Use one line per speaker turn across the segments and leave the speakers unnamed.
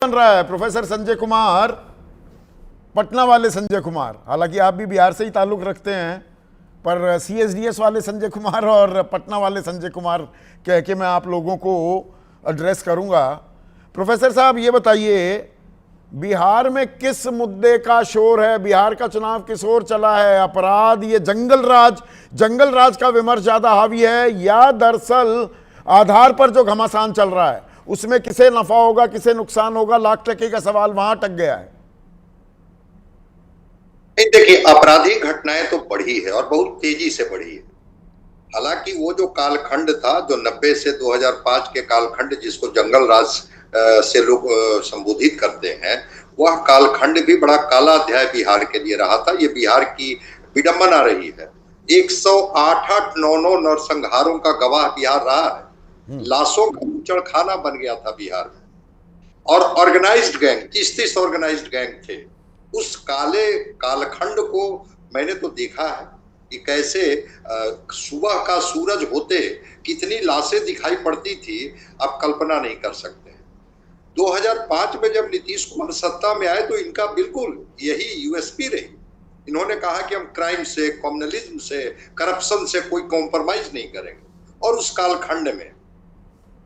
बन रहा है प्रोफेसर संजय कुमार, पटना वाले संजय कुमार। हालांकि आप भी बिहार से ही ताल्लुक रखते हैं, पर सीएसडीएस वाले संजय कुमार और पटना वाले संजय कुमार कह के मैं आप लोगों को एड्रेस करूंगा। प्रोफेसर साहब ये बताइए, बिहार में किस मुद्दे का शोर है? बिहार का चुनाव किस ओर चला है? अपराध, ये जंगल राज का विमर्श ज्यादा हावी है, या दरअसल आधार पर जो घमासान चल रहा है उसमें किसे नफा होगा किसे नुकसान होगा, लाख टके का सवाल वहां अटक गया है?
देखिए, आपराधिक घटनाएं तो बढ़ी है और बहुत तेजी से बढ़ी है। हालांकि वो जो कालखंड था, जो 90 से 2005 के कालखंड जिसको जंगल राज से लोग संबोधित करते हैं, वह कालखंड भी बड़ा काला अध्याय बिहार के लिए रहा था। ये बिहार की विडंबना रही है। 108-9 नरसंहारों का गवाह बिहार रहा है। लाशों का बूचड़खाना बन गया था बिहार में। और ऑर्गेनाइज्ड गैंग, 30 ऑर्गेनाइज्ड गैंग थे। उस काले कालखंड को मैंने तो देखा है कि कैसे सुबह का सूरज होते कितनी लाशें दिखाई पड़ती थी, आप कल्पना नहीं कर सकते। 2005 में जब नीतीश कुमार सत्ता में आए तो इनका बिल्कुल यही यूएसपी रही। इन्होंने कहा कि हम क्राइम से, कम्युनलिज्म से, करप्शन से कोई कॉम्प्रोमाइज नहीं करेंगे। और उस कालखंड में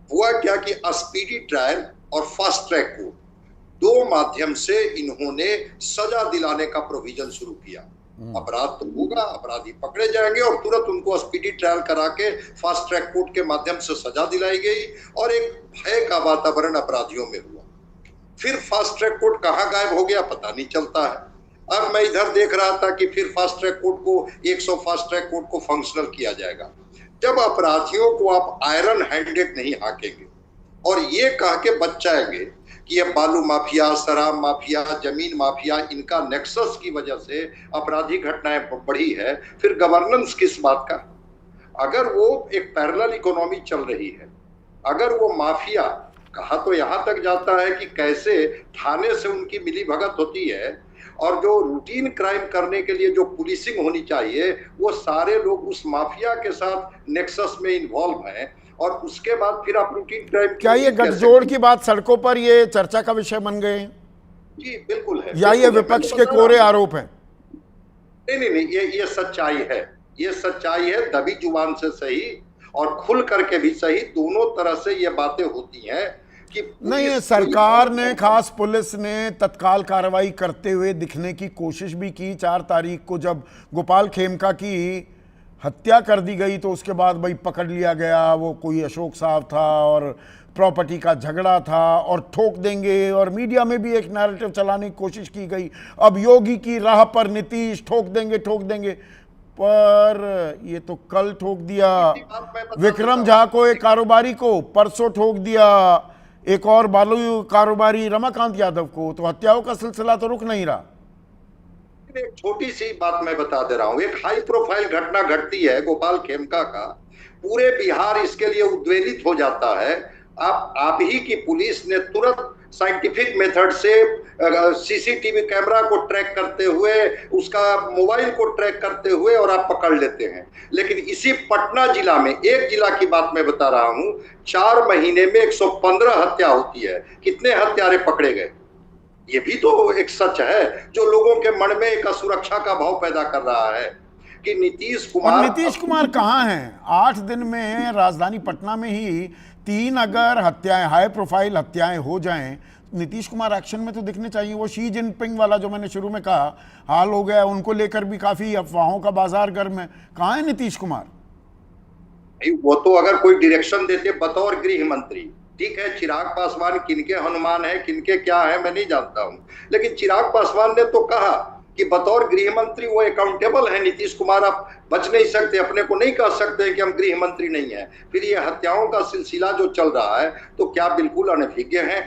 हुआ क्या कि स्पीडी ट्रायल और फास्ट ट्रैक कोर्ट, दो माध्यम से इन्होंने सजा दिलाने का प्रोविजन शुरू किया। अपराध तो होगा, अपराधी पकड़े जाएंगे और तुरंत उनको स्पीडी ट्रायल करा के फास्ट ट्रैक कोर्ट के माध्यम से सजा दिलाई गई और एक भय का वातावरण अपराधियों में हुआ। फिर फास्ट ट्रैक कोर्ट कहाँ गायब हो गया पता नहीं चलता है। अब मैं इधर देख रहा था कि फिर फास्ट ट्रैक कोर्ट को 100 फास्ट ट्रैक कोर्ट को फंक्शनल किया जाएगा। जब अपराधियों को आप आयरन हैंडेड नहीं हाकेंगे और ये कह के बच जाएंगे कि ये बालू माफिया, शराब माफिया, जमीन माफिया, इनका नेक्सस की वजह से आपराधिक घटनाएं बढ़ी है, फिर गवर्नेंस किस बात का? अगर वो एक पैरेलल इकोनॉमी चल रही है, अगर वो माफिया, कहा तो यहां तक जाता है कि कैसे थाने से उनकी मिली भगत होती है और जो रूटीन क्राइम करने के लिए जो पुलिसिंग होनी चाहिए, वो सारे लोग उस माफिया के साथ नेक्सस में इन्वॉल्व हैं। और उसके बाद फिर आप रूटीन क्राइम,
क्या ये गठजोड़ की बात सड़कों पर ये चर्चा का विषय बन गए?
जी बिल्कुल है।
या ये विपक्ष के कोरे आरोप हैं?
नहीं, ये सच्चाई है। ये सच्चाई है, दबी जुबान से सही और खुल करके भी सही, दोनों तरह से ये बातें होती हैं कि
नहीं, सरकार ने, खास पुलिस ने तत्काल कार्रवाई करते हुए दिखने की कोशिश भी की। 4 तारीख को जब गोपाल खेमका की हत्या कर दी गई तो उसके बाद भाई पकड़ लिया गया, वो कोई अशोक साहब था और प्रॉपर्टी का झगड़ा था और ठोक देंगे, और मीडिया में भी एक नैरेटिव चलाने की कोशिश की गई, अब योगी की राह पर नीतीश, ठोक देंगे। पर ये तो कल ठोक दिया विक्रम झा को, एक कारोबारी को, परसों ठोक दिया एक और बालू कारोबारी रमाकांत यादव को, तो हत्याओं का सिलसिला तो रुक नहीं रहा।
एक छोटी सी बात मैं बता दे रहा हूं। एक हाई प्रोफाइल घटना घटती है गोपाल खेमका का, पूरे बिहार इसके लिए उद्वेलित हो जाता है। आप ही की पुलिस ने तुरंत साइंटिफिक मेथड से सीसीटीवी कैमरा को ट्रैक करते हुए, उसका मोबाइल को ट्रैक करते हुए और आप पकड़ लेते हैं। लेकिन इसी पटना जिला में, एक जिला की बात मैं बता रहा हूं, 4 महीने में 115 हत्या होती है। कितने हत्यारे पकड़े गए? ये भी तो एक सच है जो लोगों के मन में एक असुरक्षा का भाव पैदा कर रहा है कि नीतीश कुमार
कहाँ हैं? 8 दिन में राजधानी पटना में ही 3 अगर हत्याएं, हाई प्रोफाइल हत्याएं हो जाएं, नीतीश कुमार एक्शन में तो दिखने चाहिए। वो शी जिनपिंग वाला जो मैंने शुरू में कहा हाल हो गया, उनको लेकर भी काफी अफवाहों का बाजार गर्म है। कहाँ है नीतीश कुमार?
वो तो अगर कोई डायरेक्शन देते बतौर गृह मंत्री, ठीक है, चिराग पासवान किनके हनुमान है, किनके क्या है मैं नहीं जानता हूं, लेकिन चिराग पासवान ने तो कहा कि बतौर गृह मंत्री वो अकाउंटेबल है। नीतीश कुमार आप बच नहीं सकते, अपने को नहीं कह सकते कि हम गृह मंत्री नहीं है। फिर ये हत्याओं का सिलसिला जो चल रहा है, तो क्या बिल्कुल अनभिज्ञ है?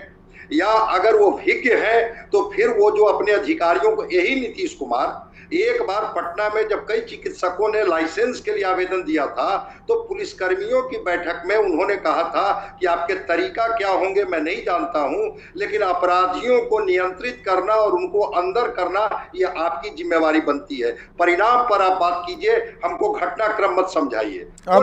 या अगर वो विज्ञ है तो फिर वो जो अपने अधिकारियों को, यही नीतीश कुमार एक बार पटना में जब कई चिकित्सकों ने लाइसेंस के लिए आवेदन दिया था तो पुलिसकर्मियों की बैठक में उन्होंने कहा था कि आपके तरीका क्या होंगे मैं नहीं जानता हूं, लेकिन अपराधियों को नियंत्रित करना और उनको अंदर करना ये आपकी जिम्मेवारी बनती है। परिणाम पर आप बात कीजिए, हमको घटनाक्रम मत समझाइए।